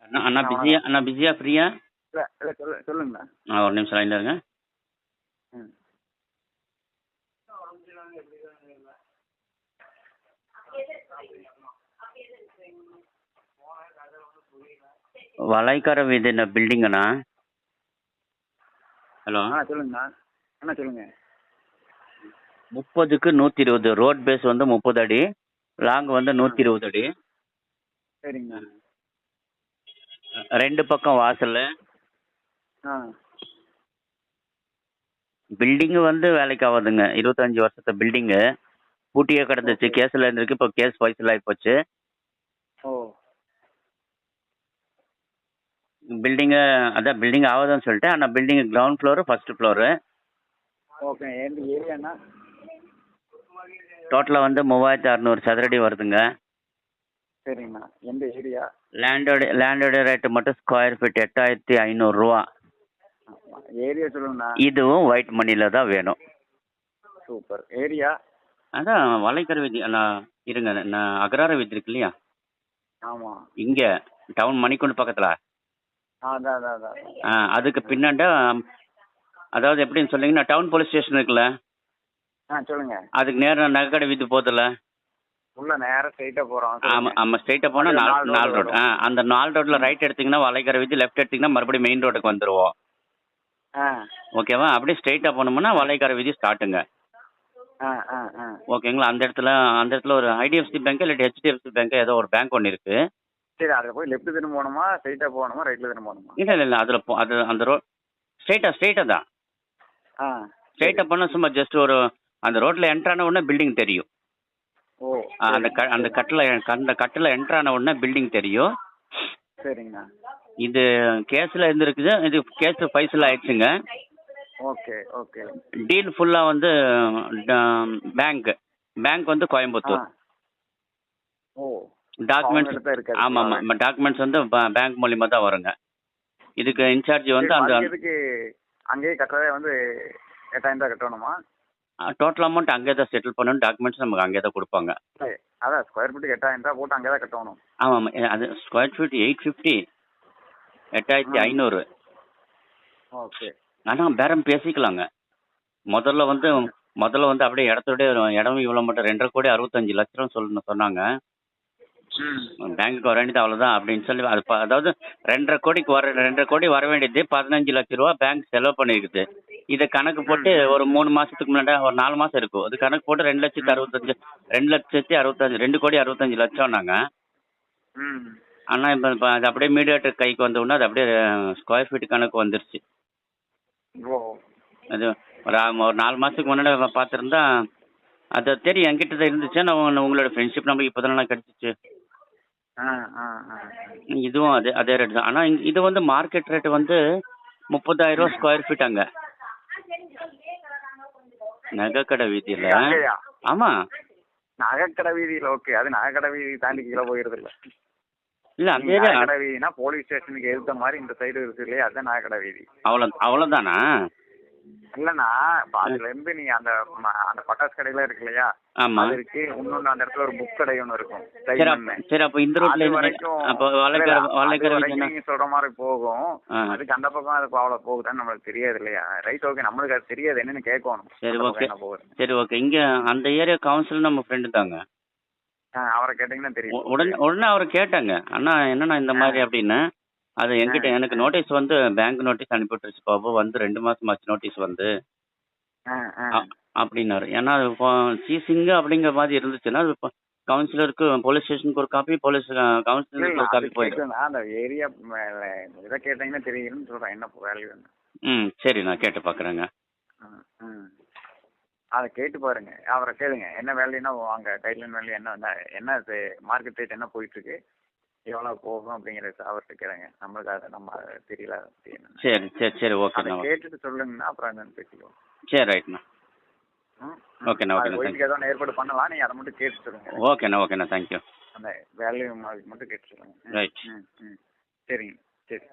அண்ணா அண்ணா அண்ணா பிஸியா வணக்கம். அண்ணா பிஸியா ஃப்ரீயா? இல்லை இல்லை சொல்லுங்கண்ணா. ஒரு நிமிஷம் லைனில் இருங்க. ம். வளைக்கர வீதி இந்த பில்டிங்கண்ணா. ஹலோ. சொல்லுங்கண்ணா. அண்ணா சொல்லுங்க. 30க்கு 120 ரோட் பேஸ் வந்து 30 அடி, லாங் வந்து 120 அடி. சரிங்கண்ணா. ரெண்டு பக்கம் வாசல். ஆ பில்டிங்கு வந்து வேலைக்கு ஆகாதுங்க. 25 வருஷத்து பில்டிங்கு பூட்டியே கிடந்துச்சு. ஓகே. கேஸில் இருந்திருக்கு. இப்போ கேஸ் ஃபைசல் ஆகி போச்சு. ஓ பில்டிங்கு அதான் பில்டிங் ஆகுதுன்னு சொல்லிட்டு, ஆனால் building ground floor first floor. Okay. எந்த ஏரியாண்ணா? டோட்டலாக வந்து 3600 சதுரடி வருதுங்க. சரிங்கண்ணா. எந்த ஏரியா? லேண்டோட ரேட்டு மட்டும் ஸ்கொயர் ஃபீட் 8500 ரூபா. ஏரியா சொல்லுங்கண்ணா. இதுவும் ஒயிட் மணியில் தான் வேணும். சூப்பர். ஏரியா? அதான் வளைக்கர வீதி. நான் இருங்க, நான் அகரார வீதி இருக்கு இல்லையா, ஆமாம். இங்கே டவுன் மணிக்குண்டு பக்கத்தில். அதான் அதான் அதான். அதுக்கு பின்னாண்ட, அதாவது எப்படின்னு சொன்னீங்கன்னா, டவுன் போலீஸ் ஸ்டேஷன் இருக்குல்ல, சொல்லுங்க. அதுக்கு நேரம் நகைக்கடை வீதி போதில்ல. உள்ள நேரம் ஸ்ட்ரைட்டாக போகிறோம். ஆமாம் ஆமாம், ஸ்ட்ரைட்டாக போனால் அது 4 ரோடு. அந்த 4 ரோட்டில் ரைட் எடுத்திங்கன்னா வளைக்கர வீதி, லெஃப்ட் எடுத்திங்கன்னா மறுபடியும் மெயின் ரோட்டுக்கு வந்துடுவோம். ஓகேவா? அப்படியே ஸ்ட்ரைட்டாக போனோம்னா வளைக்கர வீதி ஸ்டார்ட்டுங்க. ஓகேங்களா? அந்த இடத்துல ஒரு ஐடிஎஃப்சி பேங்க் இல்லாட்டி ஹெச்டிஎஃப்சி பேங்க் ஏதோ ஒரு பேங்க் ஒன்று இருக்குது. சரி, அதில் போய் லெஃப்ட் திரும்ப போகணுமா, ஸ்ட்ரைட்டாக போகணுமா, ரைட்டில் திரும்ப போகணுமா? இல்லை அதில் அது அந்த ரோட் ஸ்ட்ரைட்டாக தான். ஸ்ட்ரைட்டாக போனால் சும்மா ஜஸ்ட் ஒரு அந்த ரோட்டில் என்ட்ரான உடனே பில்டிங் தெரியும். ஓ அந்த கட்டில் என்ட்ரான உடனே பில்டிங் தெரியும். சரிங்கண்ணா. இது கேஸில் இருந்துருக்குது. இது கேஸ் ஃபைசல் ஆயிடுச்சுங்க. Okay okay. டீல் ஃபுல்லாக வந்து பேங்க் வந்து கோயம்புத்தூர். ஓ டாக்குமெண்ட்ஸ் ஆமாம் ஆமாம், டாக்குமெண்ட்ஸ் வந்து பேங்க் மூலியமா தான் வருங்க. இதுக்கு இன்சார்ஜ் வந்து அந்த இதுக்கு அங்கேயே கட்டுறதே வந்து 8000 ரூபா கட்டணுமா? டோட்டல் அமௌண்ட் அங்கே தான் செட்டில் பண்ணணும். டாக்குமெண்ட்ஸ் நமக்கு அங்கே தான் கொடுப்பாங்க. அதான் ஸ்கொயர் ஃபீட்டுக்கு 8000 ரூபா போட்டு அங்கே தான் கட்டணும். ஆமாம் ஆமாம், அது ஸ்கொயர் ஃபீட் 850, 8500. ஓகே. ஆனால் பேரம் பேசிக்கலாங்க. முதல்ல வந்து அப்படியே இடம் இவ்வளோ மட்டும் 2.5 கோடி 65 லட்சம் சொன்னாங்க. பேங்க்குக்கு வர வேண்டியது அவ்வளோதான் அப்படின்னு சொல்லி, அதாவது 2.5 கோடி வர வேண்டியது 15 லட்ச ரூபா பேங்க் செலவு பண்ணியிருக்குது. இதை கணக்கு போட்டு ஒரு 3 மாதத்துக்கு முன்னாடி ஒரு 4 மாதம் இருக்கும். அது கணக்கு போட்டு 2 கோடி 65 லட்சம்னாங்க. ஆனால் இப்போ அது அப்படியே மீடியேட்டர் கைக்கு வந்த உடனே அது அப்படியே ஸ்கொயர் ஃபீட் கணக்கு வந்துருச்சு. அது ஒரு 4 மாதத்துக்கு முன்னாடி பார்த்துருந்தா அது தெரியும். என்கிட்ட தான் இருந்துச்சு. நான் உங்களோட ஃப்ரெண்ட்ஷிப் நம்பர் இப்போ தானே கிடச்சிச்சு. இதுவும் அதே ரேட் தான். ஆனால் இது வந்து மார்க்கெட் ரேட்டு வந்து 30,000 ரூபா ஸ்கொயர் ஃபீட் அங்கே நகைக்கடை வீதியில். ஆமாம், நகைக்கடை வீதியில். ஓகே. அது நகைக்கடை வீதி தாண்டி கீழே போயிடுது இல்லை. இல்லை அதே நகைக்கடை வீதினா போலீஸ் ஸ்டேஷனுக்கு எதிர்த்த மாதிரி இந்த சைடு இருக்கு இல்லையா, அதுதான் நகைக்கடை வீதி. அவ்வளோதானா? இல்லைண்ணா, இப்போ அதுலேருந்து நீங்கள் அந்த பட்டாசு கடையில இருக்கு இல்லையா, அது இருக்கு. இன்னொன்று அந்த இடத்துல ஒரு புக் கடை ஒன்று இருக்கும். சரி, அப்போ இந்த ரோட்ல நீங்க சொல்ற மாதிரி போகும். அதுக்கு அந்த பக்கம் அது அவ்வளோ போகுதான்னு நம்மளுக்கு தெரியாது இல்லையா. ரைட். ஓகே. நம்மளுக்கு அது தெரியாது, என்னன்னு கேட்கணும். சரி ஓகே. இங்கே அந்த ஏரியா கவுன்சிலர் நம்ம ஃப்ரெண்டு தாங்க. அவரை கேட்டிங்கன்னா தெரியும். உடனே அவரை கேட்டாங்க, அண்ணா என்னண்ணா இந்த மாதிரி அப்படின்னு. அது எனக்கு நோட்டீஸ் வந்து பேங்க் நோட்டீஸ் அனுப்பிவிட்டுருச்சு பாபு, வந்து 2 மாதம் ஆச்சு நோட்டீஸ் வந்து அப்படின்னாரு. ஏன்னா அது சீசிங்க அப்படிங்கிற மாதிரி இருந்துச்சுன்னா அது கவுன்சிலருக்கு போலீஸ் ஸ்டேஷனுக்கு ஒரு காப்பி, கவுன்சிலருக்கு ஒரு காப்பி போயிடும். அந்த ஏரியா இதை கேட்டீங்கன்னா தெரியும்னு சொல்கிறேன். என்ன வேல்யூ? சரி, நான் கேட்டு பார்க்குறேங்க. அதை கேட்டு பாருங்க. அவரை கேளுங்க என்ன வேல்யூனா அங்கே கைட்லைன் வேல்யூ என்ன மார்க்கெட் ரேட் என்ன போயிட்டுருக்கு, எவ்வளோ போகும் அப்படிங்கிறது அவர்கிட்ட கேளுங்க. நம்மளுக்கு அதை நம்ம தெரியல. சரி ஓகே. கேட்டுட்டு சொல்லுங்கன்னா அப்புறம் என்னன்னு பேசிக்குவோம். சரி ரைட்ண்ணா. ஓகேண்ணா. வீட்டுக்கு ஏதோ ஏற்பாடு பண்ணலாம். நீங்கள் அதை மட்டும் கேட்டு சொல்லுங்க. ஓகேண்ணா. தேங்க்யூ. அந்த வேல்யூ மட்டும் கேட்டு சொல்லுங்க. ரைட். சரிங்க. சரி.